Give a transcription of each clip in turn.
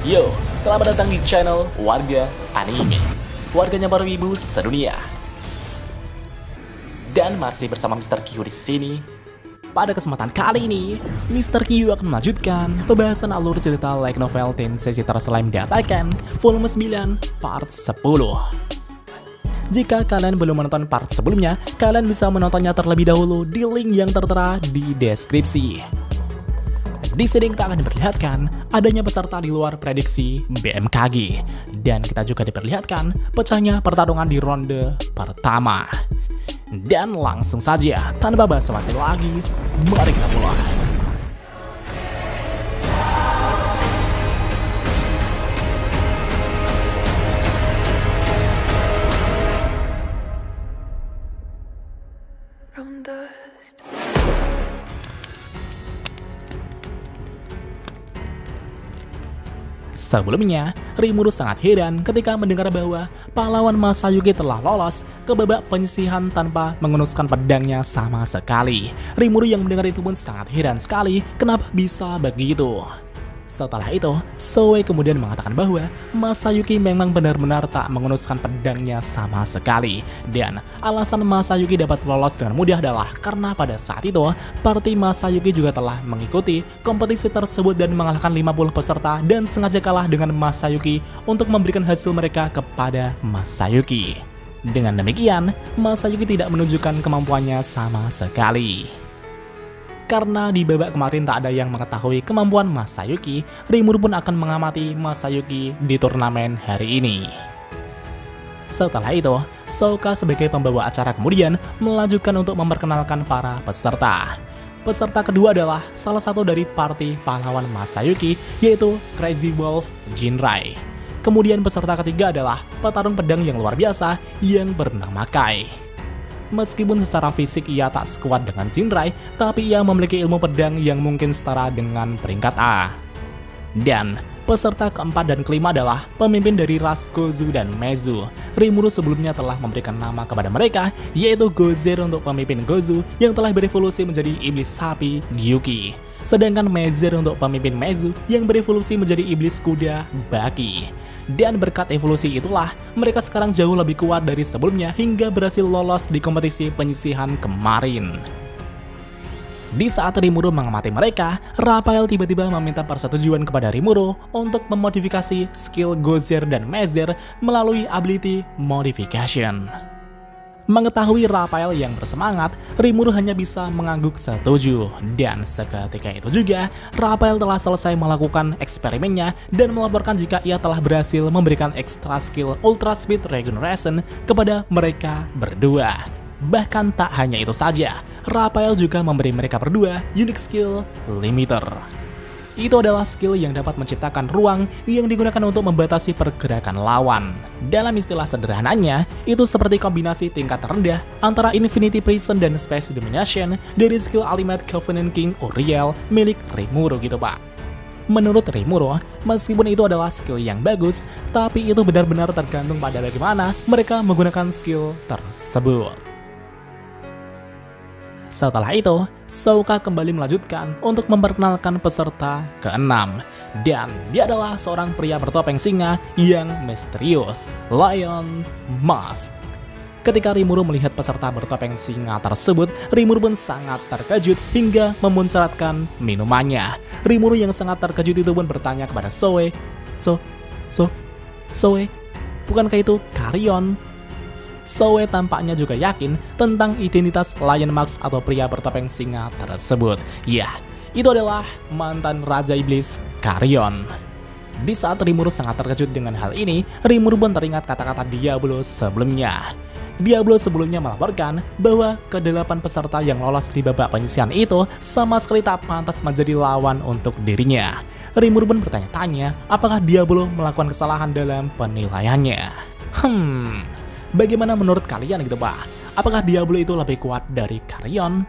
Yo, selamat datang di channel Warga Anime, warganya para wibu sedunia. Dan masih bersama Mr. Q di sini. Pada kesempatan kali ini, Mr. Q akan melanjutkan pembahasan alur cerita light novel Tensei Citra Slime Dataken volume 9 part 10. Jika kalian belum menonton part sebelumnya, kalian bisa menontonnya terlebih dahulu di link yang tertera di deskripsi. Di sini kita akan diperlihatkan adanya peserta di luar prediksi BMKG, dan kita juga diperlihatkan pecahnya pertarungan di ronde pertama. Dan langsung saja, tanpa basa-basi lagi, mari kita mulai. Sebelumnya, Rimuru sangat heran ketika mendengar bahwa pahlawan Masayuki telah lolos ke babak penyisihan tanpa mengenuskan pedangnya sama sekali. Rimuru yang mendengar itu pun sangat heran sekali kenapa bisa begitu. Setelah itu, Soe kemudian mengatakan bahwa Masayuki memang benar-benar tak mengenuskan pedangnya sama sekali. Dan alasan Masayuki dapat lolos dengan mudah adalah karena pada saat itu, party Masayuki juga telah mengikuti kompetisi tersebut dan mengalahkan 50 peserta dan sengaja kalah dengan Masayuki untuk memberikan hasil mereka kepada Masayuki. Dengan demikian, Masayuki tidak menunjukkan kemampuannya sama sekali. Karena di babak kemarin tak ada yang mengetahui kemampuan Masayuki, Rimuru pun akan mengamati Masayuki di turnamen hari ini. Setelah itu, Souka sebagai pembawa acara kemudian melanjutkan untuk memperkenalkan para peserta. Peserta kedua adalah salah satu dari party pahlawan Masayuki, yaitu Crazy Wolf Jinrai. Kemudian peserta ketiga adalah petarung pedang yang luar biasa yang bernama Kai. Meskipun secara fisik ia tak sekuat dengan Jinrai, tapi ia memiliki ilmu pedang yang mungkin setara dengan peringkat A. Dan peserta keempat dan kelima adalah pemimpin dari ras Gozu dan Mezu. Rimuru sebelumnya telah memberikan nama kepada mereka, yaitu Gozer untuk pemimpin Gozu yang telah berevolusi menjadi iblis sapi Gyuki. Sedangkan Mezer untuk pemimpin Mezu yang berevolusi menjadi iblis kuda Baki. Dan berkat evolusi itulah, mereka sekarang jauh lebih kuat dari sebelumnya hingga berhasil lolos di kompetisi penyisihan kemarin. Di saat Rimuru mengamati mereka, Raphael tiba-tiba meminta persetujuan kepada Rimuru untuk memodifikasi skill Gozer dan Mezer melalui ability modification. Mengetahui Raphael yang bersemangat, Rimuru hanya bisa mengangguk setuju. Dan seketika itu juga, Raphael telah selesai melakukan eksperimennya dan melaporkan jika ia telah berhasil memberikan extra skill Ultra Speed Regeneration kepada mereka berdua. Bahkan tak hanya itu saja, Raphael juga memberi mereka berdua unique skill Limiter. Itu adalah skill yang dapat menciptakan ruang yang digunakan untuk membatasi pergerakan lawan. Dalam istilah sederhananya, itu seperti kombinasi tingkat terendah antara Infinity Prison dan Space Domination dari skill Ultimate Covenant King Uriel milik Rimuru gitu pak. Menurut Rimuru, meskipun itu adalah skill yang bagus, tapi itu benar-benar tergantung pada bagaimana mereka menggunakan skill tersebut. Setelah itu, Souka kembali melanjutkan untuk memperkenalkan peserta ke-6. Dan dia adalah seorang pria bertopeng singa yang misterius, Lion Mask. Ketika Rimuru melihat peserta bertopeng singa tersebut, Rimuru pun sangat terkejut hingga memuncratkan minumannya. Rimuru yang sangat terkejut itu pun bertanya kepada Soe, Soe, bukankah itu Carrion? Soe tampaknya juga yakin tentang identitas Lion Mask atau pria bertopeng singa tersebut. Ya, itu adalah mantan Raja Iblis Carrion. Di saat Rimuru sangat terkejut dengan hal ini, Rimuru pun teringat kata-kata Diablo sebelumnya. Diablo sebelumnya melaporkan bahwa ke-8 peserta yang lolos di babak penyisihan itu sama sekali tak pantas menjadi lawan untuk dirinya. Rimuru pun bertanya-tanya apakah Diablo melakukan kesalahan dalam penilaiannya. Bagaimana menurut kalian gitu pak? Apakah Diablo itu lebih kuat dari Carrion?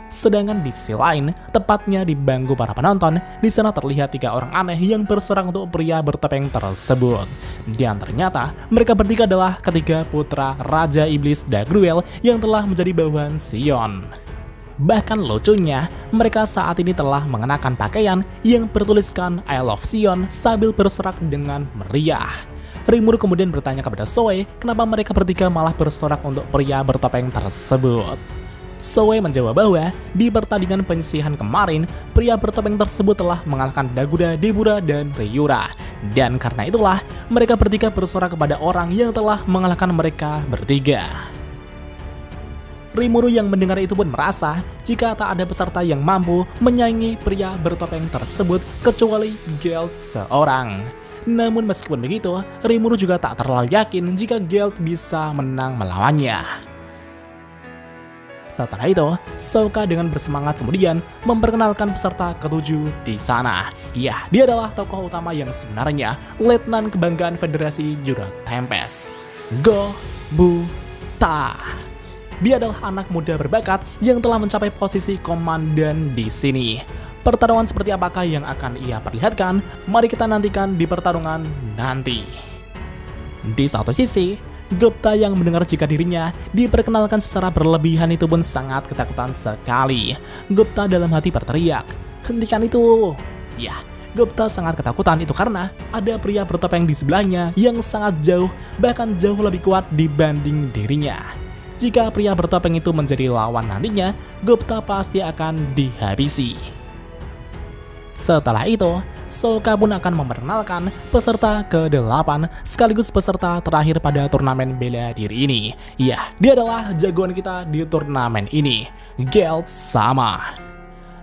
Sedangkan di sisi lain, tepatnya di bangku para penonton, di sana terlihat 3 orang aneh yang berserang untuk pria bertopeng tersebut. Dan ternyata mereka bertiga adalah ketiga putra Raja Iblis Dagruel yang telah menjadi bawahan Sion. Bahkan lucunya, mereka saat ini telah mengenakan pakaian yang bertuliskan I Love Sion sambil bersorak dengan meriah. Rimuru kemudian bertanya kepada Zoe kenapa mereka bertiga malah bersorak untuk pria bertopeng tersebut. Zoe menjawab bahwa di pertandingan penyisihan kemarin, pria bertopeng tersebut telah mengalahkan Daguda, Debura, dan Ryura. Dan karena itulah, mereka bertiga bersorak kepada orang yang telah mengalahkan mereka bertiga. Rimuru yang mendengar itu pun merasa jika tak ada peserta yang mampu menyaingi pria bertopeng tersebut kecuali Gelt seorang. Namun meskipun begitu, Rimuru juga tak terlalu yakin jika Gelt bisa menang melawannya. Setelah itu, Sokka dengan bersemangat kemudian memperkenalkan peserta ketujuh di sana. Ya, dia adalah tokoh utama yang sebenarnya, Letnan Kebanggaan Federasi Judo Tempest, Gobutta. Dia adalah anak muda berbakat yang telah mencapai posisi komandan di sini. Pertarungan seperti apakah yang akan ia perlihatkan? Mari kita nantikan di pertarungan nanti. Di satu sisi, Gobutta yang mendengar jika dirinya diperkenalkan secara berlebihan itu pun sangat ketakutan sekali. Gobutta dalam hati berteriak, "Hentikan itu!" Ya, Gobutta sangat ketakutan itu karena ada pria bertopeng di sebelahnya yang sangat jauh, bahkan jauh lebih kuat dibanding dirinya. Jika pria bertopeng itu menjadi lawan nantinya, Gobutta pasti akan dihabisi. Setelah itu, Sokka pun akan memperkenalkan peserta ke-8 sekaligus peserta terakhir pada turnamen bela diri ini. Ya, dia adalah jagoan kita di turnamen ini, Gelt sama.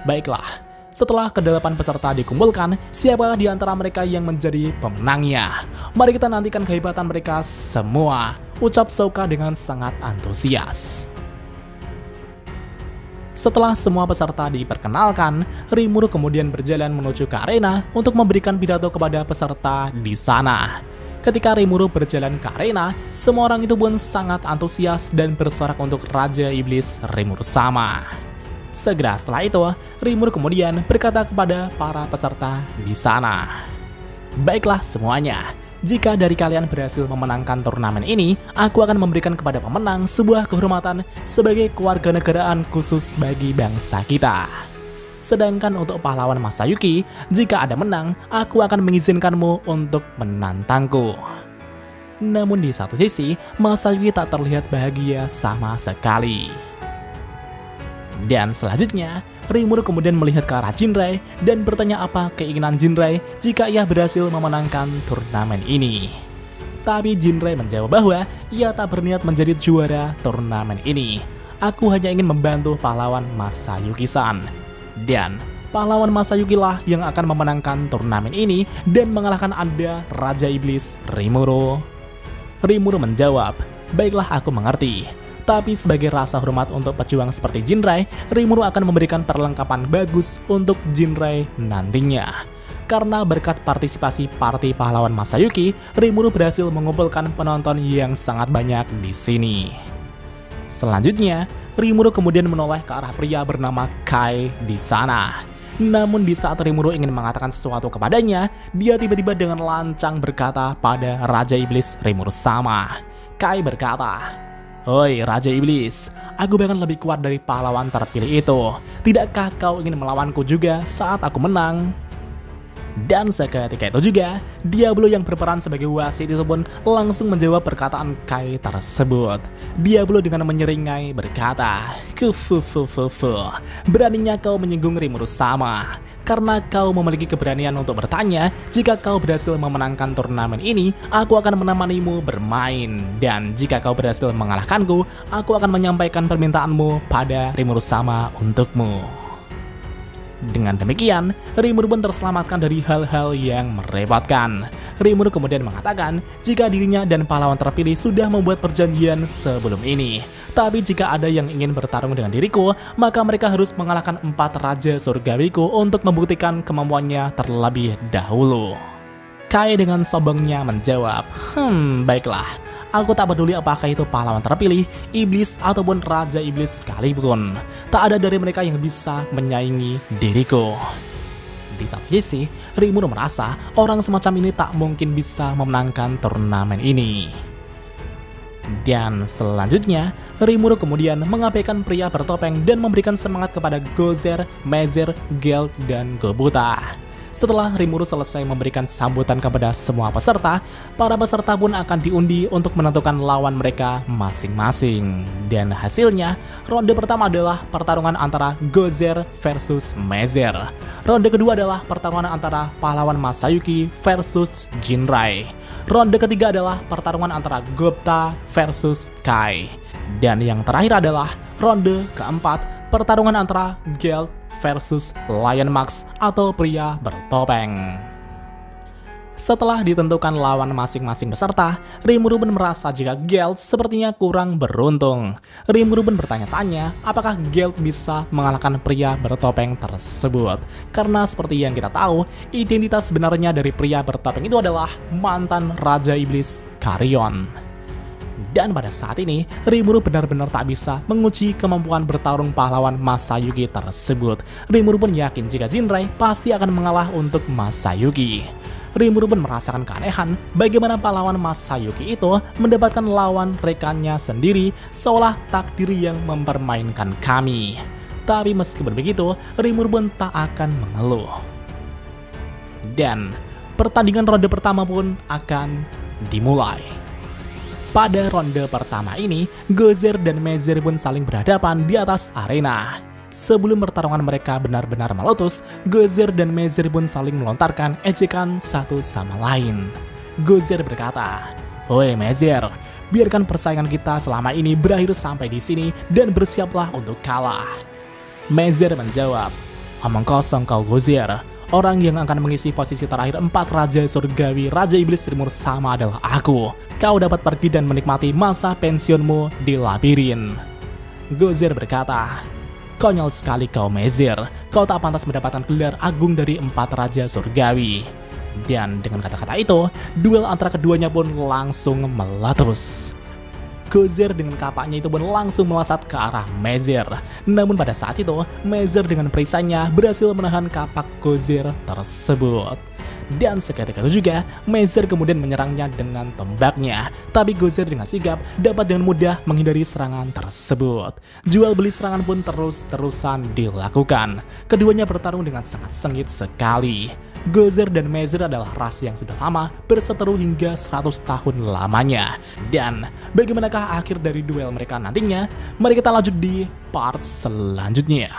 Baiklah, setelah ke-8 peserta dikumpulkan, siapa di antara mereka yang menjadi pemenangnya? Mari kita nantikan kehebatan mereka semua, ucap Sokka dengan sangat antusias. Setelah semua peserta diperkenalkan, Rimuru kemudian berjalan menuju ke arena untuk memberikan pidato kepada peserta di sana. Ketika Rimuru berjalan ke arena, semua orang itu pun sangat antusias dan bersorak untuk Raja Iblis Rimuru sama. Segera setelah itu, Rimuru kemudian berkata kepada para peserta di sana, "Baiklah semuanya, jika dari kalian berhasil memenangkan turnamen ini, aku akan memberikan kepada pemenang sebuah kehormatan sebagai kewarganegaraan khusus bagi bangsa kita. Sedangkan untuk pahlawan Masayuki, jika ada menang, aku akan mengizinkanmu untuk menantangku." Namun di satu sisi, Masayuki tak terlihat bahagia sama sekali. Dan selanjutnya, Rimuru kemudian melihat ke arah Jinrai dan bertanya apa keinginan Jinrai jika ia berhasil memenangkan turnamen ini. Tapi Jinrai menjawab bahwa ia tak berniat menjadi juara turnamen ini. "Aku hanya ingin membantu pahlawan Masayuki-san. Dan pahlawan Masayuki lah yang akan memenangkan turnamen ini dan mengalahkan Anda, Raja Iblis Rimuru." Rimuru menjawab, "Baiklah, aku mengerti. Tapi sebagai rasa hormat untuk pejuang seperti Jinrai, Rimuru akan memberikan perlengkapan bagus untuk Jinrai nantinya." Karena berkat partisipasi party pahlawan Masayuki, Rimuru berhasil mengumpulkan penonton yang sangat banyak di sini. Selanjutnya, Rimuru kemudian menoleh ke arah pria bernama Kai di sana. Namun di saat Rimuru ingin mengatakan sesuatu kepadanya, dia tiba-tiba dengan lancang berkata pada Raja Iblis Rimuru sama. Kai berkata, "Oi Raja Iblis, aku bahkan lebih kuat dari pahlawan terpilih itu. Tidakkah kau ingin melawanku juga saat aku menang?" Dan seketika itu juga, Diablo yang berperan sebagai wasit itu pun langsung menjawab perkataan Kai tersebut. Diablo dengan menyeringai berkata, "Kufufufufu, beraninya kau menyinggung Rimuru sama. Karena kau memiliki keberanian untuk bertanya, jika kau berhasil memenangkan turnamen ini, aku akan menemanimu bermain. Dan jika kau berhasil mengalahkanku, aku akan menyampaikan permintaanmu pada Rimuru sama untukmu." Dengan demikian, Rimuru pun terselamatkan dari hal-hal yang merepotkan. Rimuru kemudian mengatakan jika dirinya dan pahlawan terpilih sudah membuat perjanjian sebelum ini. Tapi jika ada yang ingin bertarung dengan diriku, maka mereka harus mengalahkan 4 raja surgawiku untuk membuktikan kemampuannya terlebih dahulu. Kai dengan sombongnya menjawab, baiklah. Aku tak peduli apakah itu pahlawan terpilih, iblis, ataupun Raja Iblis sekalipun. Tak ada dari mereka yang bisa menyaingi diriku. Di satu sisi, Rimuru merasa orang semacam ini tak mungkin bisa memenangkan turnamen ini. Dan selanjutnya, Rimuru kemudian mengabaikan pria bertopeng dan memberikan semangat kepada Gozer, Mezer, Gelt, dan Gobota. Setelah Rimuru selesai memberikan sambutan kepada semua peserta, para peserta pun akan diundi untuk menentukan lawan mereka masing-masing. Dan hasilnya, ronde pertama adalah pertarungan antara Gozer versus Mezer. Ronde kedua adalah pertarungan antara pahlawan Masayuki versus Jinrai. Ronde ketiga adalah pertarungan antara Gobta versus Kai. Dan yang terakhir adalah ronde keempat, pertarungan antara Gelt versus Lion Max atau pria bertopeng. Setelah ditentukan lawan masing-masing peserta, Rimuru pun merasa jika Gelt sepertinya kurang beruntung. Rimuru pun bertanya-tanya apakah Gelt bisa mengalahkan pria bertopeng tersebut. Karena seperti yang kita tahu, identitas sebenarnya dari pria bertopeng itu adalah mantan Raja Iblis Carrion. Dan pada saat ini, Rimuru benar-benar tak bisa menguji kemampuan bertarung pahlawan Masayuki tersebut. Rimuru pun yakin jika Jinrai pasti akan mengalah untuk Masayuki. Rimuru pun merasakan keanehan bagaimana pahlawan Masayuki itu mendapatkan lawan rekannya sendiri seolah takdir yang mempermainkan kami. Tapi meskipun begitu, Rimuru pun tak akan mengeluh. Dan pertandingan ronde pertama pun akan dimulai. Pada ronde pertama ini, Gozer dan Mezer pun saling berhadapan di atas arena. Sebelum pertarungan mereka benar-benar meletus, Gozer dan Mezer pun saling melontarkan ejekan satu sama lain. Gozer berkata, "Woi Mezer, biarkan persaingan kita selama ini berakhir sampai di sini dan bersiaplah untuk kalah." Mezer menjawab, "Omong kosong kau Gozer. Orang yang akan mengisi posisi terakhir 4 Raja Surgawi Raja Iblis Timur sama adalah aku. Kau dapat pergi dan menikmati masa pensiunmu di labirin." Gozer berkata, "Konyol sekali kau Mezer, kau tak pantas mendapatkan gelar agung dari 4 Raja Surgawi." Dan dengan kata-kata itu, duel antara keduanya pun langsung meletus. Gozer dengan kapaknya itu pun langsung melesat ke arah Mezer. Namun pada saat itu, Mezer dengan perisainya berhasil menahan kapak Gozer tersebut. Dan seketika itu juga, Mezer kemudian menyerangnya dengan tombaknya. Tapi Gozer dengan sigap dapat dengan mudah menghindari serangan tersebut. Jual beli serangan pun terus-terusan dilakukan. Keduanya bertarung dengan sangat sengit sekali. Gozer dan Mezer adalah ras yang sudah lama berseteru hingga 100 tahun lamanya. Dan bagaimanakah akhir dari duel mereka nantinya? Mari kita lanjut di part selanjutnya.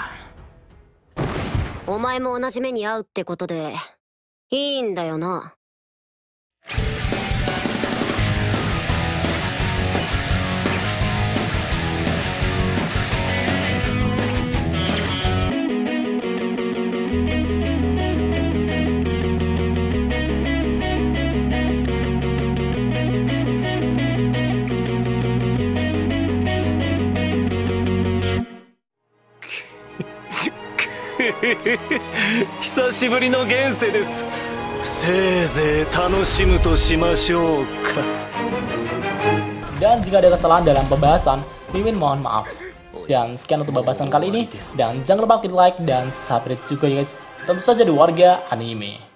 お前も同じ目に遭うってことでいいんだよな。久しぶりの現世です。せいぜい楽しむとしましょうか。 Dan jika ada kesalahan dalam pembahasan, Mimin mohon maaf. Dan sekian untuk pembahasan kali ini. Dan jangan lupa klik like dan subscribe juga ya guys. Tentu saja di Warga Anime.